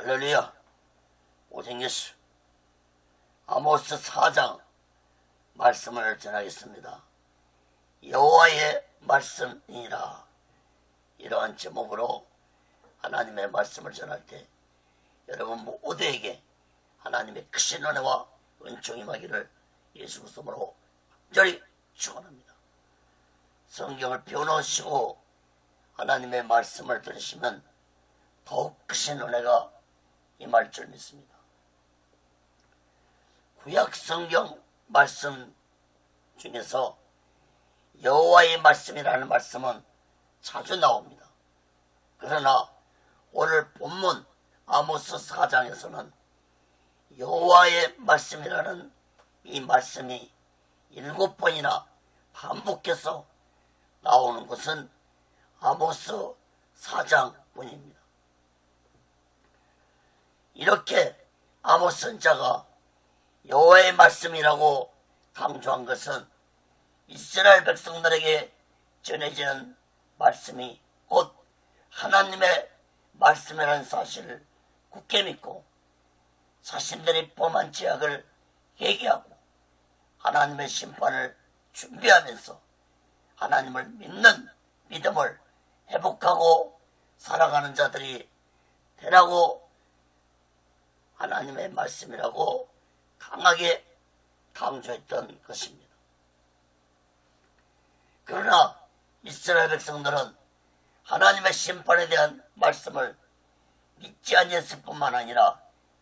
할렐루야. 오직 예수. 아모스 4장 말씀을 전하겠습니다. 여호와의 말씀이니라. 이러한 제목으로 하나님의 말씀을 전할 때 여러분 모두에게 하나님의 크신 은혜와 은총이 임하기를 예수 그리스도로 간절히 축원합니다. 성경을 펴놓으시고 하나님의 말씀을 들으시면 더욱 크신 은혜가 임할 줄 믿습니다. 구약 성경 말씀 중에서 여호와의 말씀이라는 말씀은 자주 나옵니다. 그러나 오늘 본문 아모스 4장에서는 여호와의 말씀이라는 이 말씀이 7번이나 반복해서 나오는 것은 아모스 4장뿐입니다. 이렇게 아모스 선지자가 여호와의 말씀이라고 강조한 것은 이스라엘 백성들에게 전해지는 말씀이 곧 하나님의 말씀이라는 사실을 굳게 믿고 자신들이 범한 죄악을 회개하고 하나님의 심판을 준비하면서 하나님을 믿는 믿음을 회복하고 살아가는 자들이 되라고 하나님의 말씀이라고 강하게 강조했던 것입니다. 그러나 이스라엘 백성들은 하나님의 심판에 대한 말씀을 믿지 아니했을 뿐만 아니라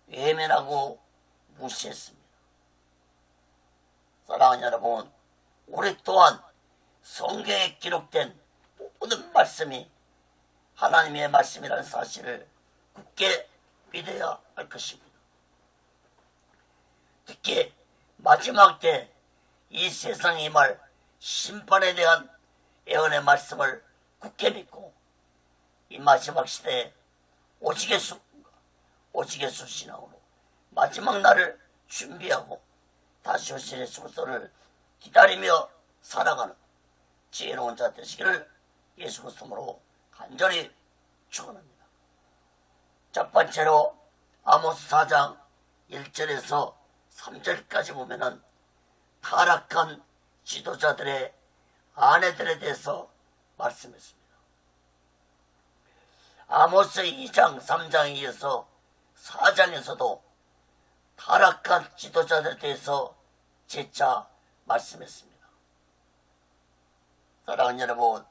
외면하고 무시했습니다. 사랑하는 여러분, 우리 또한 성경에 기록된 모든 말씀이 하나님의 말씀이라는 사실을 굳게 믿어야 할 것입니다. 특히 마지막 때 이 세상에 임할 심판에 대한 예언의 말씀을 굳게 믿고 이 마지막 시대에 오직 예수 신앙으로 마지막 날을 준비하고 다시 오실 예수 그리스도를 기다리며 살아가는 지혜로운 자 되시기를 예수 그리스도로 간절히 축원합니다. 첫 번째로 아모스 4장 1절에서 3절까지 보면은 타락한 지도자들의 아내들에 대해서 말씀했습니다. 아모스 2장 3장에 이어서 4장에서도 타락한 지도자들에 대해서 재차 말씀했습니다. 사랑하는 여러분,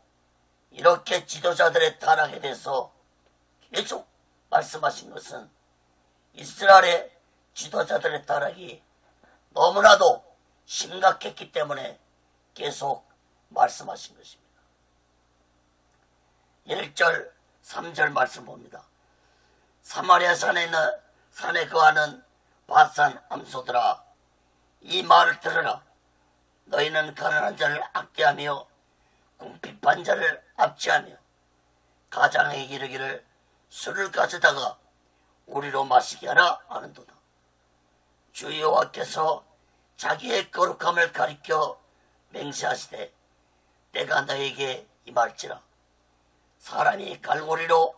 이렇게 지도자들의 타락에 대해서 계속 말씀하신 것은 이스라엘의 지도자들의 타락이 너무나도 심각했기 때문에 계속 말씀하신 것입니다. 1절 3절 말씀 봅니다. 사마리아 산에 거하는 바산 암소들아, 이 말을 들으라. 너희는 가난한 자를 악대하며 궁핍한 자를 압제하며 가장에게 이르기를 술을 가져다가 우리로 마시게 하라 하는도다. 주 여호와께서 자기의 거룩함을 가리켜 맹세하시되 내가 너에게 임할지라. 사람이 갈고리로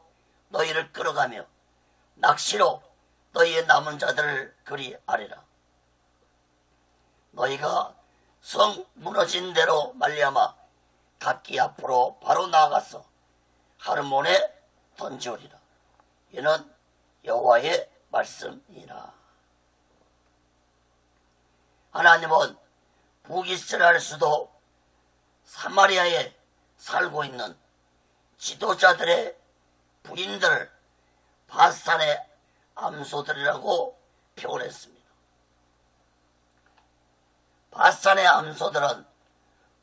너희를 끌어가며 낚시로 너희의 남은 자들을 그리하리라. 너희가 성 무너진 대로 말미암아 각기 앞으로 바로 나아가서 하르몬에 던지오리라. 이는 여호와의 말씀이라. 하나님은 북이스라엘 수도 사마리아에 살고 있는 지도자들의 부인들을 바산의 암소들이라고 표현했습니다. 바산의 암소들은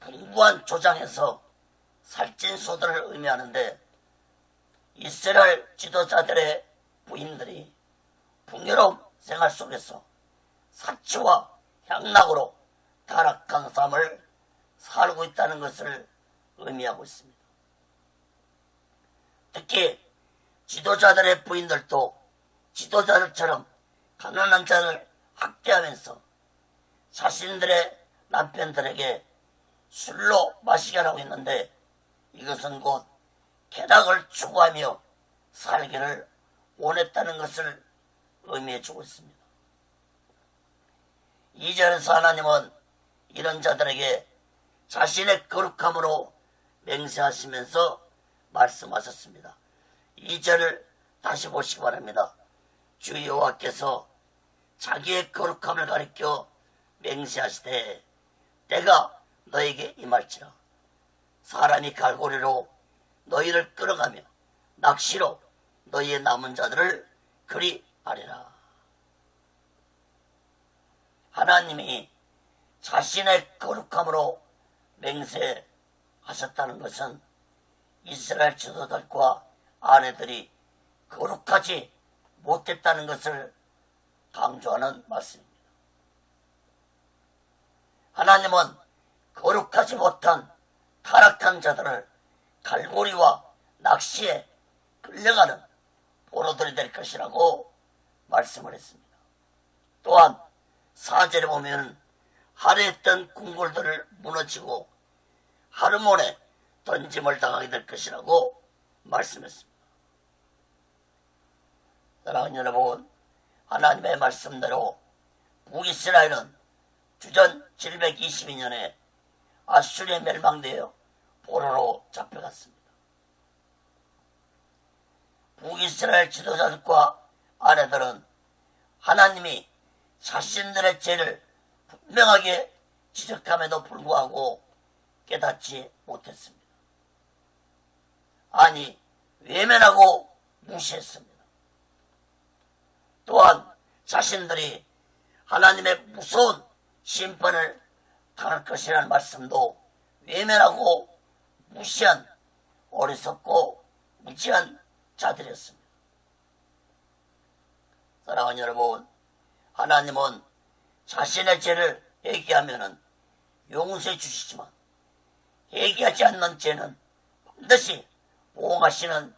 풍부한 조장에서 살찐 소들을 의미하는데 이스라엘 지도자들의 부인들이 풍요로운 생활 속에서 사치와 향락으로 타락한 삶을 살고 있다는 것을 의미하고 있습니다. 특히 지도자들의 부인들도 지도자들처럼 가난한 자를 학대하면서 자신들의 남편들에게 술로 마시게 하라고 했는데 이것은 곧 쾌락을 추구하며 살기를 원했다는 것을 의미해주고 있습니다. 2절에서 하나님은 이런 자들에게 자신의 거룩함으로 맹세하시면서 말씀하셨습니다. 2절을 다시 보시기 바랍니다. 주 여호와께서 자기의 거룩함을 가리켜 맹세하시되 때가 너에게 임할지라. 사람이 갈고리로 너희를 끌어가며 낚시로 너희의 남은 자들을 그리하리라. 하나님이 자신의 거룩함으로 맹세하셨다는 것은 이스라엘 지도자들과 아내들이 거룩하지 못했다는 것을 강조하는 말씀입니다. 하나님은 거룩하지 못한 타락한 자들을 갈고리와 낚시에 끌려가는 포로들이 될 것이라고 말씀을 했습니다. 또한 4절에 보면 하루했던 궁궐들을 무너지고 하루만에 던짐을 당하게 될 것이라고 말씀했습니다. 사랑하는 여러분, 하나님의 말씀대로 북이스라엘은 주전 722년에 아수르에 멸망되어 포로로 잡혀갔습니다. 북이스라엘 지도자들과 아내들은 하나님이 자신들의 죄를 분명하게 지적함에도 불구하고 깨닫지 못했습니다. 아니, 외면하고 무시했습니다. 또한 자신들이 하나님의 무서운 심판을 당할 것이라는 말씀도 외면하고 무시한 어리석고 무지한 자들이었습니다. 사랑하는 여러분, 하나님은 자신의 죄를 회개하면 용서해 주시지만 회개하지 않는 죄는 반드시 보응하시는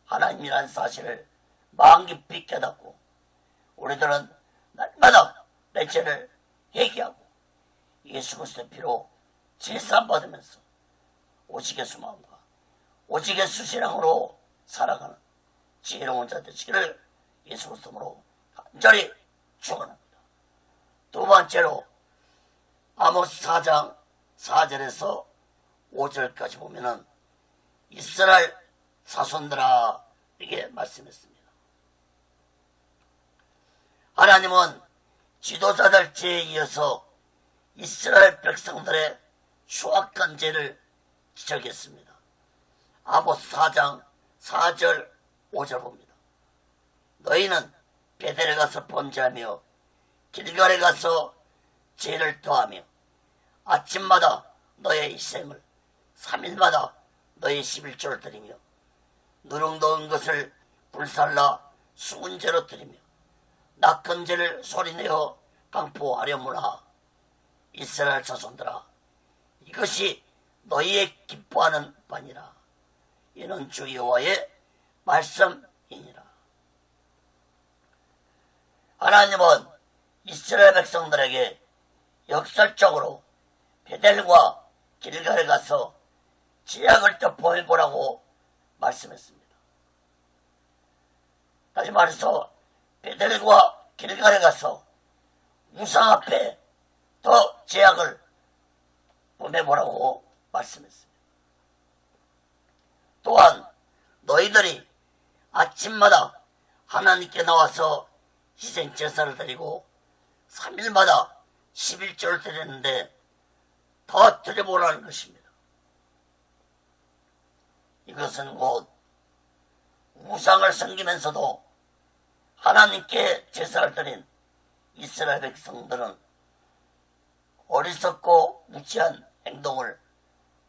하나님이라는 사실을 마음 깊이 깨닫고 우리들은 날마다 내 죄를 회개하고 예수 그리스도의 피로 제사함 받으면서 오직의 수마음과 오직의 수신앙으로 살아가는 지혜로운 자 되시기를 예수 그리스도로 간절히 축원합니다. 두 번째로 아모스 4장 4절에서 5절까지 보면은 이스라엘 자손들아 이게 말씀했습니다. 하나님은 지도자들 죄에 이어서 이스라엘 백성들의 추악한 죄를 지적했습니다. 아모스 4장 4절 5절 봅니다. 너희는 베델에 가서 범죄하며 길갈에 가서 죄를 더하며 아침마다 너의 일생을 3일마다 너의 11조를 드리며 누룽놓은 것을 불살라 수은 죄로 드리며 낚은 죄를 소리내어 강포하려무나. 이스라엘 자손들아, 이것이 너희의 기뻐하는 바니라. 이는 주 여호와의 말씀이니라. 하나님은 이스라엘 백성들에게 역설적으로 베델과 길갈에 가서 죄악을 더 보해보라고 말씀했습니다. 다시 말해서 베델과 길갈에 가서 우상 앞에 더 죄악을 보해보라고 말씀했습니다. 또한 너희들이 아침마다 하나님께 나와서 희생 제사를 드리고 3일마다 11조를 드렸는데 더 드려보라는 것입니다. 이것은 곧 우상을 섬기면서도 하나님께 제사를 드린 이스라엘 백성들은 어리석고 무지한 행동을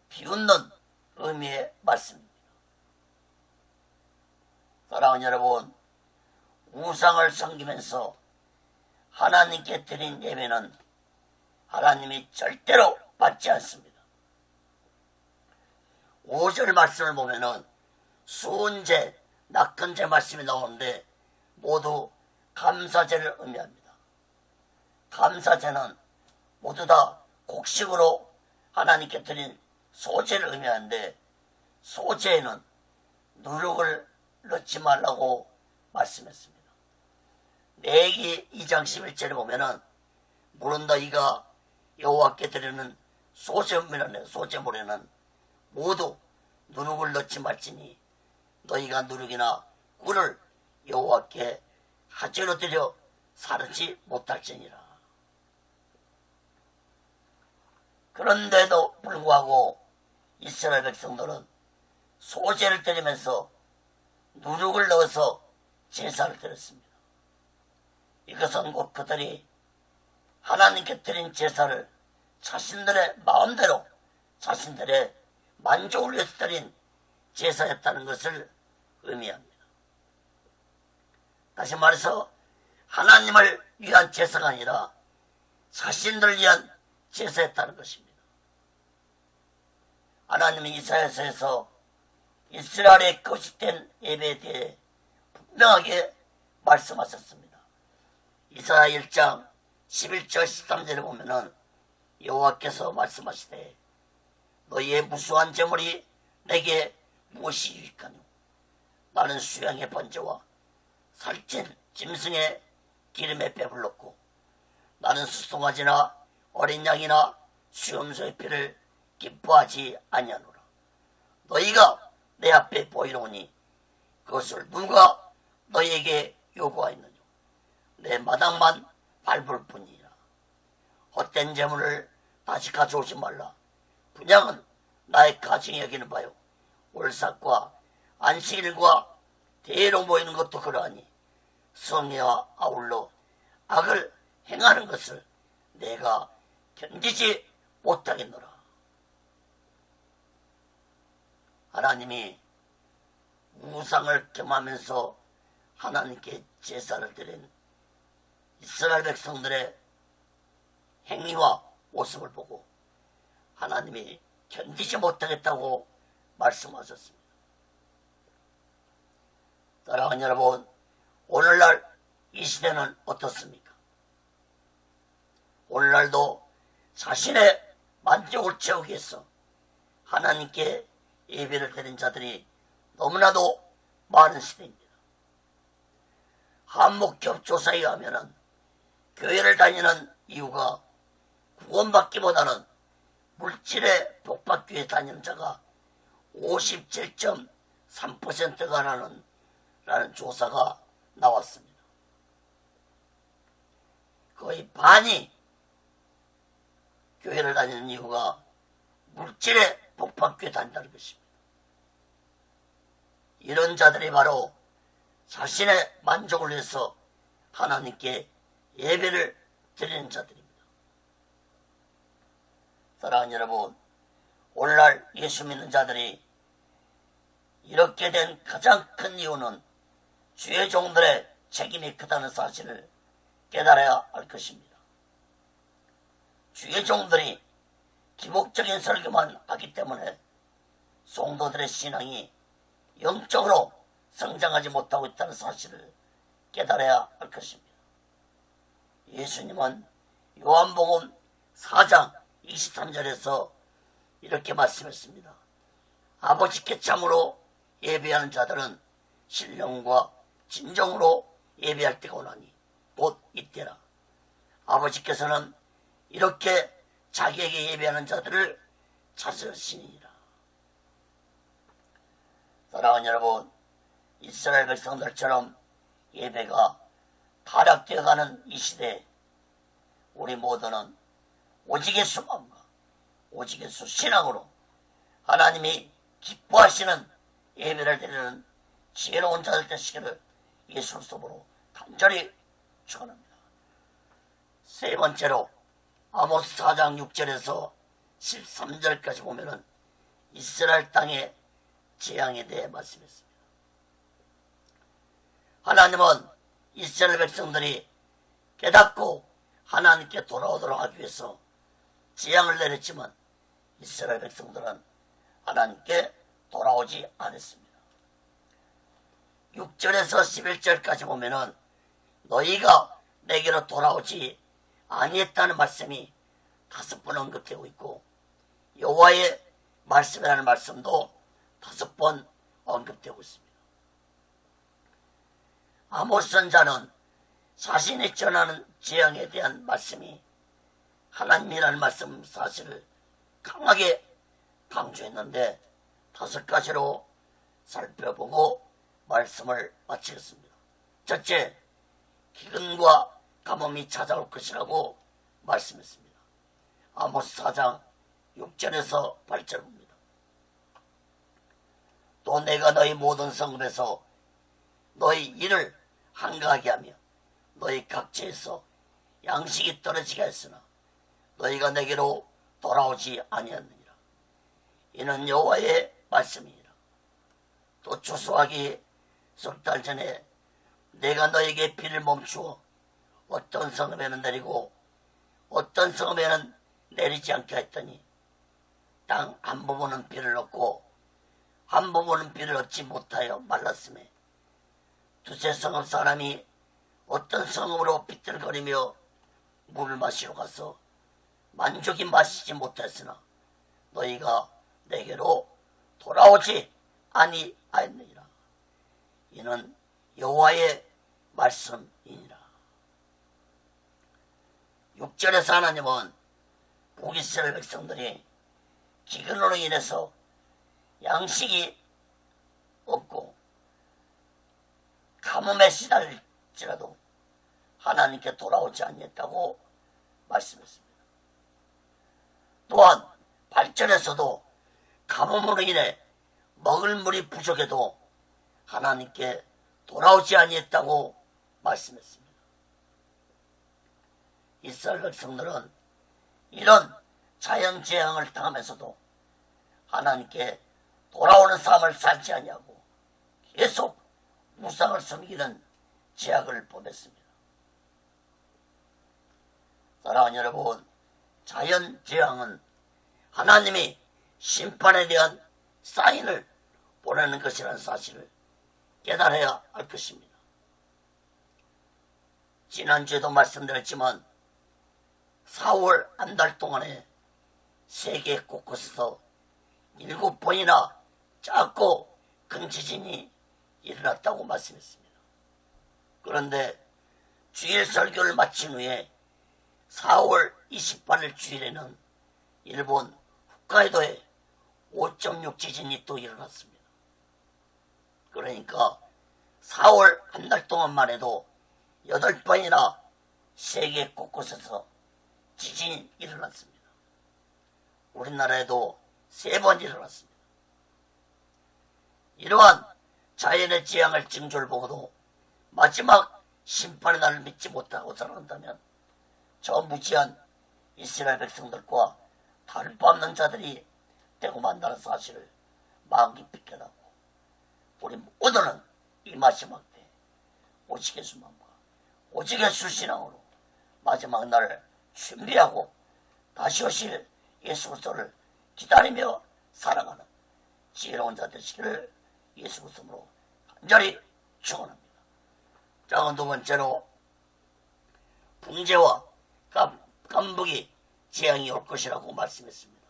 비웃는 의미의 말씀입니다. 사랑하는 여러분, 우상을 섬기면서 하나님께 드린 예배는 하나님이 절대로 받지 않습니다. 5절 말씀을 보면은 수은제, 낚은제 말씀이 나오는데 모두 감사제를 의미합니다. 감사제는 모두 다 곡식으로 하나님께 드린 소제를 의미하는데 소제에는 누룩을 넣지 말라고 말씀했습니다. 레위기 2장 11절에 보면은 물은 너희가 여호와께 드리는 소제물에는 모두 누룩을 넣지 말지니 너희가 누룩이나 꿀을 여호와께 화제로 드려 사르지 못할지니라. 그런데도 불구하고 이스라엘 백성들은 소제를 드리면서 누룩을 넣어서 제사를 드렸습니다. 이것은 곧 그들이 하나님께 드린 제사를 자신들의 마음대로 자신들의 만족을 위해서 드린 제사였다는 것을 의미합니다. 다시 말해서 하나님을 위한 제사가 아니라 자신들을 위한 제사였다는 것입니다. 하나님은 이사야서에서 이스라엘의 거짓된 예배에 대해 분명하게 말씀하셨습니다. 이사야 1장 11절 13절에 보면은 여호와께서 말씀하시되 너희의 무수한 제물이 내게 무엇이 유익하뇨? 나는 수양의 번제와 살찐 짐승의 기름에 배불렀고 나는 수송아지나 어린 양이나 수염소의 피를 기뻐하지 아니하노라. 너희가 내 앞에 보이노니 그것을 누가 너희에게 요구하였느냐? 내 마당만 밟을 뿐이라. 헛된 재물을 다시 가져오지 말라. 분양은 나의 가증이 여기는 바요. 월삭과 안식일과 대회로 모이는 것도 그러하니 성회와 아울러 악을 행하는 것을 내가 견디지 못하겠노라. 하나님이 우상을 겸하면서 하나님께 제사를 드린 이스라엘 백성들의 행위와 모습을 보고 하나님이 견디지 못하겠다고 말씀하셨습니다. 사랑하는 여러분, 오늘날 이 시대는 어떻습니까? 오늘날도 자신의 만족을 채우기 위해서 하나님께 예배를 드린 자들이 너무나도 많은 시대입니다. 한목협 조사에 의하면 교회를 다니는 이유가 구원받기보다는 물질에 복받기 위해 다니는 자가 57.3%가 라는 조사가 나왔습니다. 거의 반이 교회를 다니는 이유가 물질에 복받기 위해 다닌다는 것입니다. 이런 자들이 바로 자신의 만족을 위해서 하나님께 예배를 드리는 자들입니다. 사랑하는 여러분, 오늘날 예수 믿는 자들이 이렇게 된 가장 큰 이유는 주의 종들의 책임이 크다는 사실을 깨달아야 할 것입니다. 주의 종들이 기복적인 설교만 하기 때문에 성도들의 신앙이 영적으로 성장하지 못하고 있다는 사실을 깨달아야 할 것입니다. 예수님은 요한복음 4장 23절에서 이렇게 말씀했습니다. 아버지께 참으로 예배하는 자들은 신령과 진정으로 예배할 때가 오나니 곧 이때라. 아버지께서는 이렇게 자기에게 예배하는 자들을 찾으시니라. 사랑하는 여러분, 이스라엘 백성들처럼 예배가 타락되어가는 이 시대에 우리 모두는 오직 예수 마음과 오직 예수 신앙으로 하나님이 기뻐하시는 예배를 드리는 지혜로운 자들 되시기를 예수 그리스도로 간절히 축원합니다. 세 번째로 아모스 4장 6절에서 13절까지 보면은 이스라엘 땅의 재앙에 대해 말씀했습니다. 하나님은 이스라엘 백성들이 깨닫고 하나님께 돌아오도록 하기 위해서 재앙을 내렸지만 이스라엘 백성들은 하나님께 돌아오지 않았습니다. 6절에서 11절까지 보면은 너희가 내게로 돌아오지 아니했다는 말씀이 5번 언급되고 있고 여호와의 말씀이라는 말씀도 5번 언급되고 있습니다. 아모스 선자는 자신이 전하는 재앙에 대한 말씀이 하나님이라는 말씀 사실을 강하게 강조했는데 5가지로 살펴보고 말씀을 마치겠습니다. 첫째, 기근과 가뭄이 찾아올 것이라고 말씀했습니다. 아모스 4장 6절에서 8절 봅니다. 또 내가 너희 모든 성읍에서 너희 일을 한가하게 하며 너희 각지에서 양식이 떨어지게 했으나 너희가 내게로 돌아오지 아니하느니라. 이는 여호와의 말씀이니라. 또 추수하기 석 달 전에 내가 너에게 비를 멈추어 어떤 성읍에는 내리고 어떤 성읍에는 내리지 않게 했더니 땅 한 부분은 비를 얻고 한 부분은 비를 얻지 못하여 말랐음에 두세 성읍 사람이 어떤 성읍으로 비틀거리며 물을 마시러 가서 만족이 마시지 못했으나 너희가 내게로 돌아오지 아니하였느니라. 이는 여호와의 말씀이니라. 6절에서 하나님은 북이스라엘 백성들이 기근으로 인해서 양식이 없고 가뭄에 시달릴지라도 하나님께 돌아오지 않겠다고 말씀했습니다. 또한 8절에서도 가뭄으로 인해 먹을 물이 부족해도 하나님께 돌아오지 아니했다고 말씀했습니다. 이스라엘 백성들은 이런 자연재앙을 당하면서도 하나님께 돌아오는 삶을 살지 아니하고 계속 우상을 섬기는 죄악을 범했습니다. 사랑하는 여러분, 자연재앙은 하나님이 심판에 대한 사인을 보내는 것이라는 사실을 깨달아야 할 것입니다. 지난주에도 말씀드렸지만 4월 한 달 동안에 세계 곳곳에서 7번이나 작고 큰 지진이 일어났다고 말씀했습니다. 그런데 주일 설교를 마친 후에 4월 28일 주일에는 일본 홋카이도에 5.6 지진이 또 일어났습니다. 그러니까 4월 한 달 동안만 해도 8번이나 세계 곳곳에서 지진이 일어났습니다. 우리나라에도 3번 일어났습니다. 이러한 자연의 재앙을 징조를 보고도 마지막 심판의 날을 믿지 못하고 살아간다면 저 무지한 이스라엘 백성들과 다를 바 없는 자들이 되고 만다는 사실을 마음 깊이 깨닫고 우리 모두는 이 마지막 때 오직 예수만과 오직 예수 신앙으로 마지막 날을 준비하고 다시 오실 예수 그리스도를 기다리며 살아가는 지혜로운 자 되시기를 예수 그리스도로 간절히 축원합니다. 자, 두 번째로 붕괴와 감북이 재앙이 올 것이라고 말씀했습니다.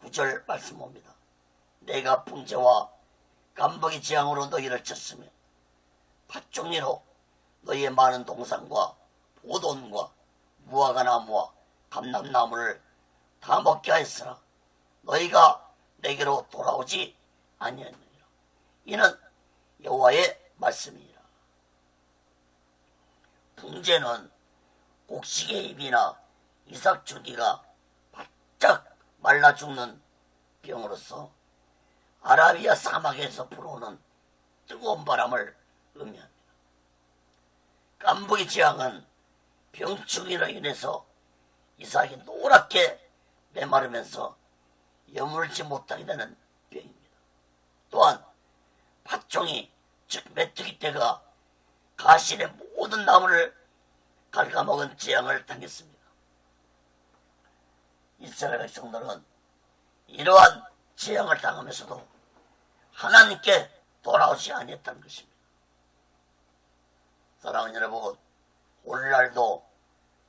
9절 말씀 봅니다. 내가 붕괴와 감북이 재앙으로 너희를 쳤으며 팥종리로 너희의 많은 동산과 보돈과 무화과나무와 감람나무를 다 먹게 하였으나 너희가 내게로 돌아오지 아니하였느니라. 이는 여호와의 말씀이니라. 붕괴는 곡식의 잎이나 이삭줄기가 바짝 말라 죽는 병으로서 아라비아 사막에서 불어오는 뜨거운 바람을 의미합니다. 감북이 재앙은 병충해로 인해서 이삭이 노랗게 메마르면서 여물지 못하게 되는 병입니다. 또한 팥종이 즉 메뚜기 떼가 가시의 모든 나무를 갉아먹은 재앙을 당했습니다. 이스라엘 백성들은 이러한 재앙을 당하면서도 하나님께 돌아오지 아니했다는 것입니다. 사랑하는 여러분, 오늘날도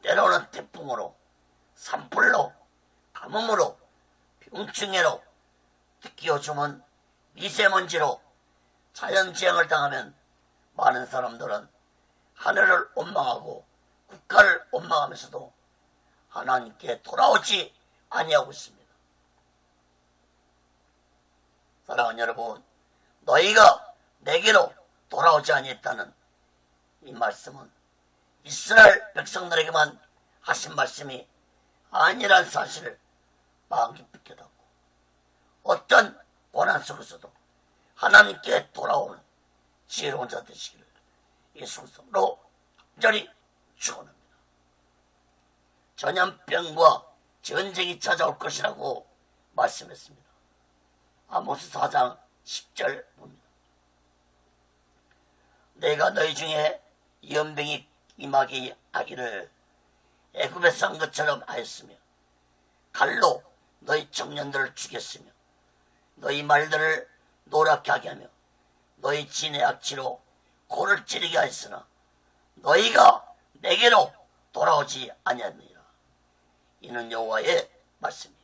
때로는 태풍으로, 산불로, 가뭄으로, 병충해로, 특히 요즘은 미세먼지로 자연재앙을 당하면 많은 사람들은 하늘을 원망하고 국가를 원망하면서도 하나님께 돌아오지 아니하고 있습니다. 사랑하는 여러분, 너희가 내게로 돌아오지 아니했다는 이 말씀은 이스라엘 백성들에게만 하신 말씀이 아니란 사실을 마음 깊이 깨닫고 어떤 고난 속에서도 하나님께 돌아오는 지혜로운 자 되시기를 예수 그리스도로 간절히 축원합니다. 전염병과 전쟁이 찾아올 것이라고 말씀했습니다. 아모스 4장 10절 봅니다. 내가 너희 중에 연병이 임하게 하기를 애굽에서 한 것처럼 하였으며 칼로 너희 청년들을 죽였으며 너희 말들을 노랗게 하게 하며 너희 진의 악취로 코를 찌르게 하였으나 너희가 내게로 돌아오지 아니하느니라. 이는 여호와의 말씀이라.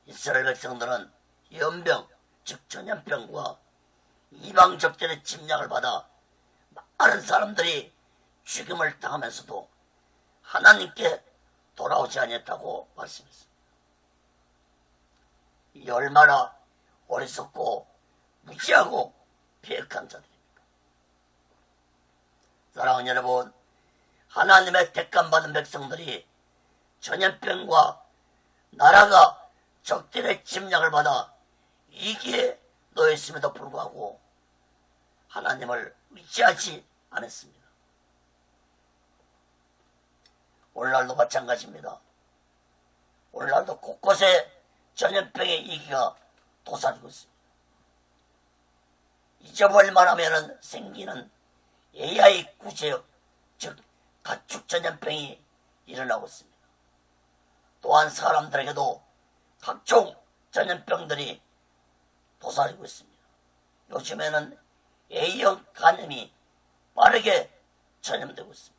이스라엘 백성들은 연병 즉 전염병과 이방적들의 침략을 받아 많은 사람들이 죽임을 당하면서도 하나님께 돌아오지 아니했다고 말씀했습니다. 이 얼마나 어리석고 무지하고 비역한 자들입니까? 사랑하는 여러분, 하나님의 택감받은 백성들이 전염병과 나라가 적들의 침략을 받아 위기에 놓였음에도 불구하고 하나님을 의지하지 않았습니다. 오늘날도 마찬가지입니다. 오늘날도 곳곳에 전염병의 위기가 도사리고 있습니다. 잊어버릴만 하면 생기는 AI 구제역, 즉 가축 전염병이 일어나고 있습니다. 또한 사람들에게도 각종 전염병들이 도사리고 있습니다. 요즘에는 A형 간염이 빠르게 전염되고 있습니다.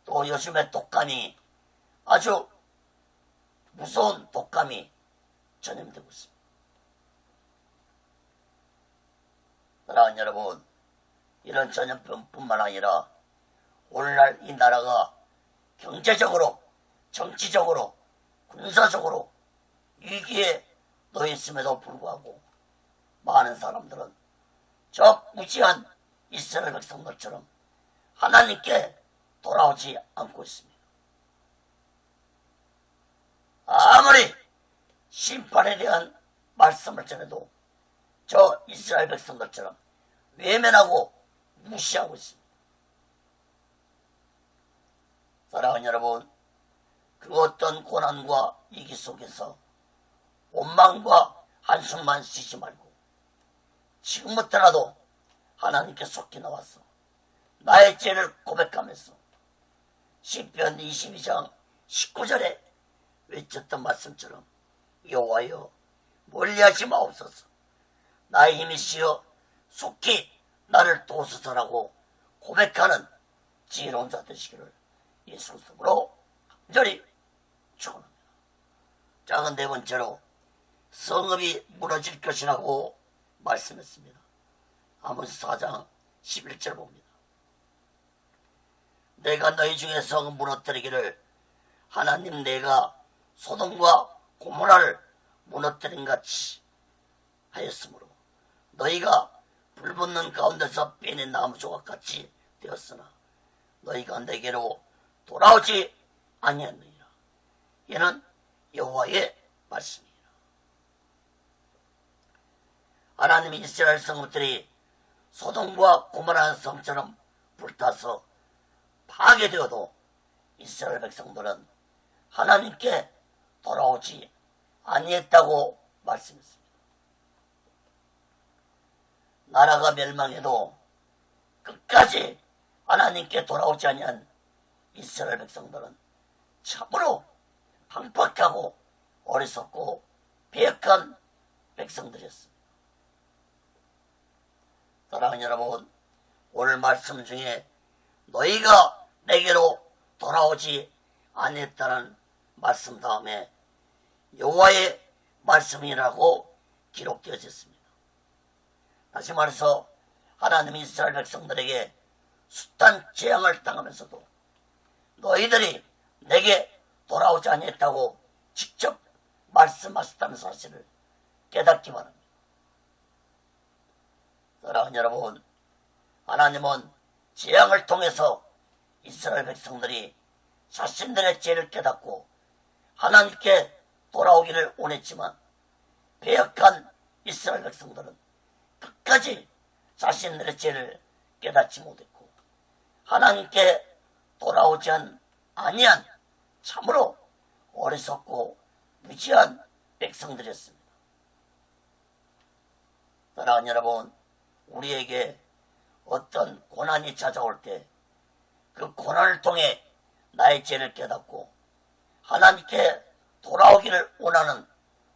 또 요즘에 독감이 아주 무서운 독감이 전염되고 있습니다. 사랑하는 여러분, 이런 전염병뿐만 아니라 오늘날 이 나라가 경제적으로, 정치적으로, 군사적으로 위기에 놓였음에도 불구하고 많은 사람들은 저 무지한 이스라엘 백성들처럼 하나님께 돌아오지 않고 있습니다. 아무리 심판에 대한 말씀을 전해도 저 이스라엘 백성들처럼 외면하고 무시하고 있습니다. 사랑하는 여러분, 그 어떤 고난과 위기 속에서 원망과 한숨만 쉬지 말고 지금부터라도 하나님께 속히 나와서 나의 죄를 고백하면서 시편 22장 19절에 외쳤던 말씀처럼 여호와여 멀리하지 마옵소서, 나의 힘이시여 속히 나를 도우소서라고 고백하는 지혜로운 자 되시기를 예수 그리스도로 간절히 축원합니다. 작은 네 번째로 성읍이 무너질 것이라고 말씀했습니다. 아모스 4장 11절 봅니다. 내가 너희 중에 성읍 무너뜨리기를 하나님 내가 소돔과 고모라를 무너뜨린 같이 하였으므로 너희가 불붙는 가운데서 빼낸 나무 조각같이 되었으나 너희가 내게로 돌아오지 아니하느니라. 이는 여호와의 말씀이라. 하나님이 이스라엘 성읍들이 소돔과 고모라 성처럼 불타서 파괴되어도 이스라엘 백성들은 하나님께 돌아오지 아니했다고 말씀했습니다. 나라가 멸망해도 끝까지 하나님께 돌아오지 아니한 이스라엘 백성들은 참으로 강팍하고 어리석고 배역한 백성들이었습니다. 사랑하는 여러분, 오늘 말씀 중에 너희가 내게로 돌아오지 아니했다는 말씀 다음에 여호와의 말씀이라고 기록되어졌습니다. 다시 말해서 하나님이 이스라엘 백성들에게 숱한 재앙을 당하면서도 너희들이 내게 돌아오지 아니했다고 직접 말씀하셨다는 사실을 깨닫기 바랍니다. 사랑하는 여러분, 하나님은 재앙을 통해서 이스라엘 백성들이 자신들의 죄를 깨닫고 하나님께 돌아오기를 원했지만 배역한 이스라엘 백성들은 끝까지 자신들의 죄를 깨닫지 못했고 하나님께 돌아오지 아니한 참으로 어리석고 무지한 백성들이었습니다. 사랑하는 여러분, 우리에게 어떤 고난이 찾아올 때 그 고난을 통해 나의 죄를 깨닫고 하나님께 돌아오기를 원하는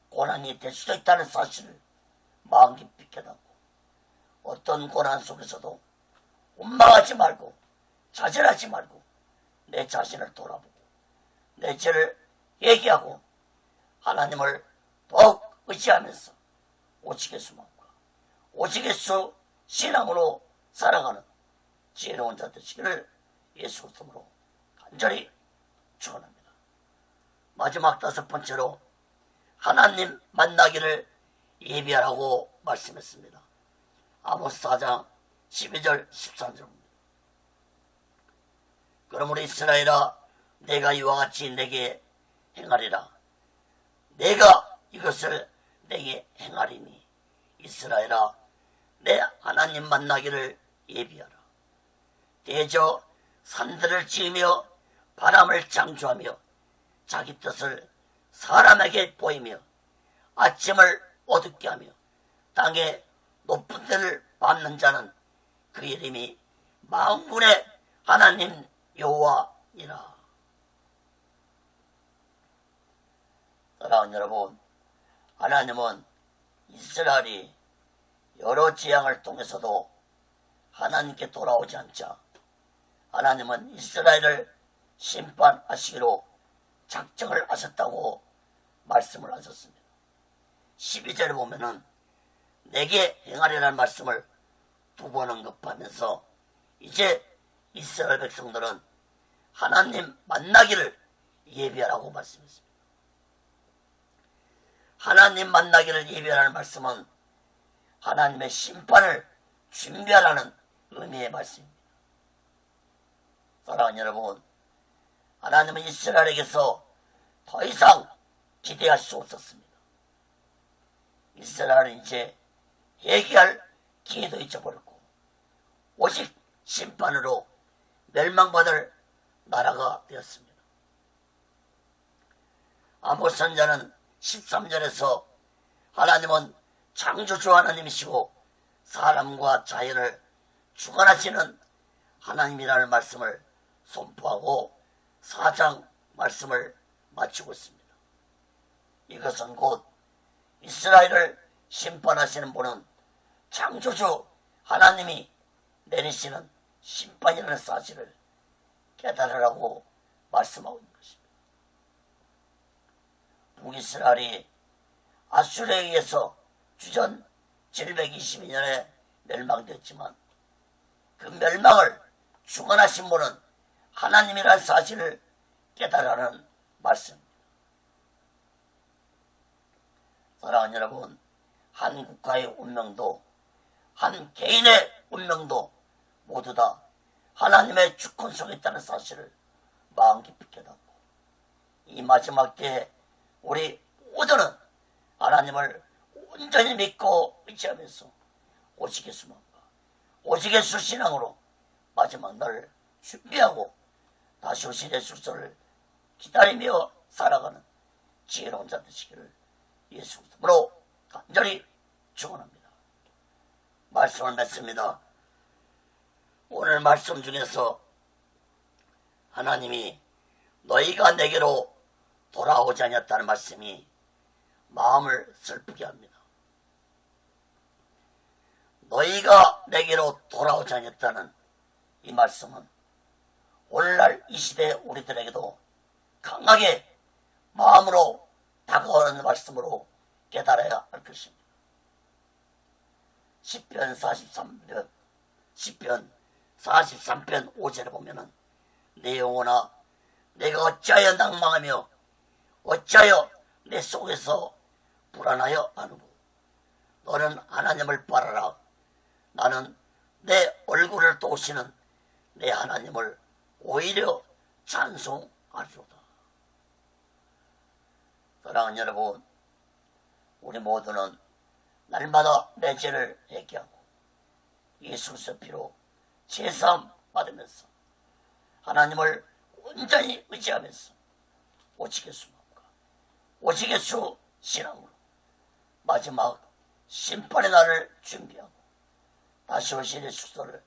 고난이 될 수도 있다는 사실을 마음 깊이 깨닫고 어떤 고난 속에서도 원망하지 말고 좌절하지 말고 내 자신을 돌아보고 내 죄를 얘기하고 하나님을 더욱 의지하면서 오직 예수만과 오직 예수 신앙으로 살아가는 지혜로운 자 되시기를 예수 그리스도로 간절히 축원합니다. 마지막 5번째로 하나님 만나기를 예비하라고 말씀했습니다. 아모스 4장 12절 13절입니다. 그러므로 이스라엘아, 내가 이와 같이 내게 행하리라. 내가 이것을 내게 행하리니 이스라엘아, 내 하나님 만나기를 예비하라. 대저 산들을 지으며 바람을 창조하며 자기 뜻을 사람에게 보이며 아침을 어둡게 하며 땅에 높은 데를 밟는 자는 그 이름이 만군의 하나님 여호와니라. 사랑하는 여러분, 하나님은 이스라엘이 여러 재앙을 통해서도 하나님께 돌아오지 않자 하나님은 이스라엘을 심판하시기로 작정을 하셨다고 말씀을 하셨습니다. 12절에 보면은 내게 행하리라는 말씀을 2번 언급하면서 이제 이스라엘 백성들은 하나님 만나기를 예비하라고 말씀했습니다. 하나님 만나기를 예비하라는 말씀은 하나님의 심판을 준비하라는 의미의 말씀입니다. 사랑하는 여러분, 하나님은 이스라엘에게서 더 이상 기대할 수 없었습니다. 이스라엘은 이제 회개할 기회도 잊어버렸고 오직 심판으로 멸망받을 나라가 되었습니다. 아모스 선지자는 13절에서 하나님은 창조주 하나님이시고 사람과 자연을 주관하시는 하나님이라는 말씀을 선포하고 4장 말씀을 마치고 있습니다. 이것은 곧 이스라엘을 심판하시는 분은 창조주 하나님이 내리시는 심판이라는 사실을 깨달으라고 말씀하고 있는 것입니다. 북이스라엘이 아수르에 의해서 주전 722년에 멸망되었지만 그 멸망을 주관하신 분은 하나님이라는 사실을 깨달으라는 말씀입니다. 사랑하는 여러분, 한 국가의 운명도 한 개인의 운명도 모두 다 하나님의 주권 속에 있다는 사실을 마음 깊이 깨닫고 이 마지막 때에 우리 모두는 하나님을 온전히 믿고 의지하면서 오직 예수만과 오직 예수 신앙으로 마지막 날을 준비하고 다시 오실 예수를 기다리며 살아가는 지혜로운 자 되시기를 예수 그리스도로 간절히 축원합니다. 말씀을 맺습니다. 오늘 말씀 중에서 하나님이 너희가 내게로 돌아오지 않았다는 말씀이 마음을 슬프게 합니다. 너희가 내게로 돌아오지 않았다는 이 말씀은 오늘날 이 시대 우리들에게도 강하게 마음으로 다가오는 말씀으로 깨달아야 할 것입니다. 시편 43편 5절에 보면은 내 영혼아 내가 어찌하여 낭망하며 어찌하여 내 속에서 불안하여 하누고 너는 하나님을 바라라. 나는 내 얼굴을 도우시는 내 하나님을 오히려 찬송하리로다. 사랑하는 여러분, 우리 모두는 날마다 내 죄를 회개하고 예수 그리스도 피로 제사함 받으면서 하나님을 온전히 의지하면서 오직 예수 마음과 오직 예수 신앙으로 마지막 심판의 날을 준비하고 다시 오실 예수를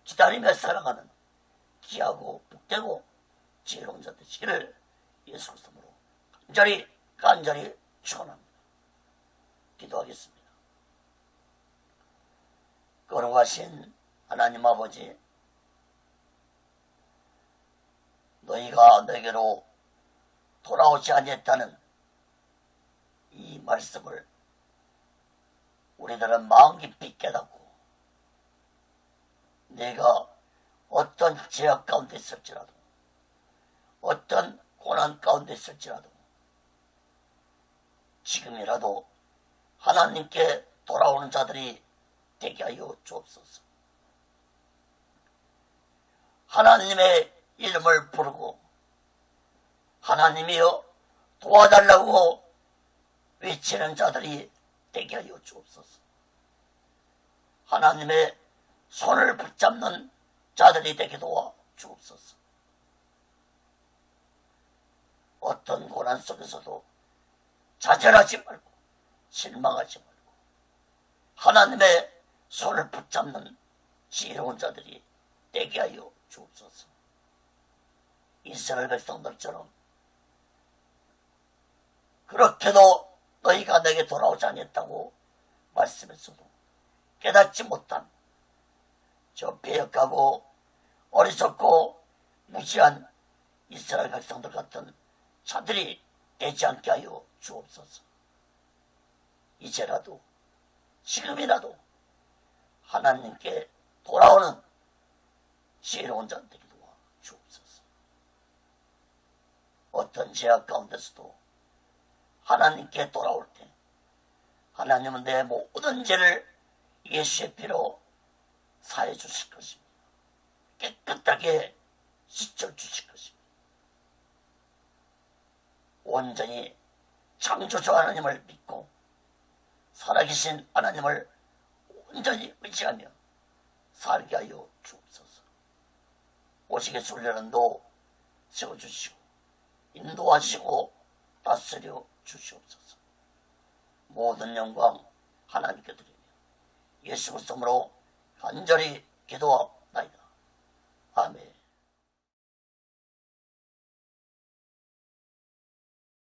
기다리며 살아가는 귀하고 복되고 지혜로운 자 되시기를 예수 그리스도로 간절히 축원합니다. 기도하겠습니다. 거룩하신 하나님 아버지, 너희가 내게로 돌아오지 아니했다는 이 말씀을 우리들은 마음 깊이 깨닫고 내가 어떤 죄악 가운데 있을지라도 어떤 고난 가운데 있을지라도 지금이라도 하나님께 돌아오는 자들이 되게 하여 주옵소서. 하나님의 이름을 부르고 하나님이여 도와달라고 외치는 자들이 되게 하여 주옵소서. 하나님의 손을 붙잡는 자들이 되게 도와 주옵소서. 어떤 고난 속에서도 좌절하지 말고 실망하지 말고 하나님의 손을 붙잡는 지혜로운 자들이 되게 하여 주옵소서. 이스라엘 백성들처럼 그렇게도 너희가 내게 돌아오지 않았다고 말씀했어도 깨닫지 못한 저 배역하고 어리석고 무지한 이스라엘 백성들 같은 자들이 되지 않게 하여 주옵소서. 이제라도 지금이라도 하나님께 돌아오는 지혜로운 자들 되게 도와 주옵소서. 어떤 죄악 가운데서도 하나님께 돌아올 때 하나님은 내 모든 죄를 예수의 피로 사해 주실 것입니다. 깨끗하게 씻어 주실 것입니다. 온전히 창조주 하나님을 믿고 살아계신 하나님을 온전히 의지하며 살게 하여 주옵소서. 오시게 순례는도 세워주시고 인도하시고 다스려 주시옵소서. 모든 영광 하나님께 드리며 예수 그리스도로 간절히 기도하나이다. 아멘.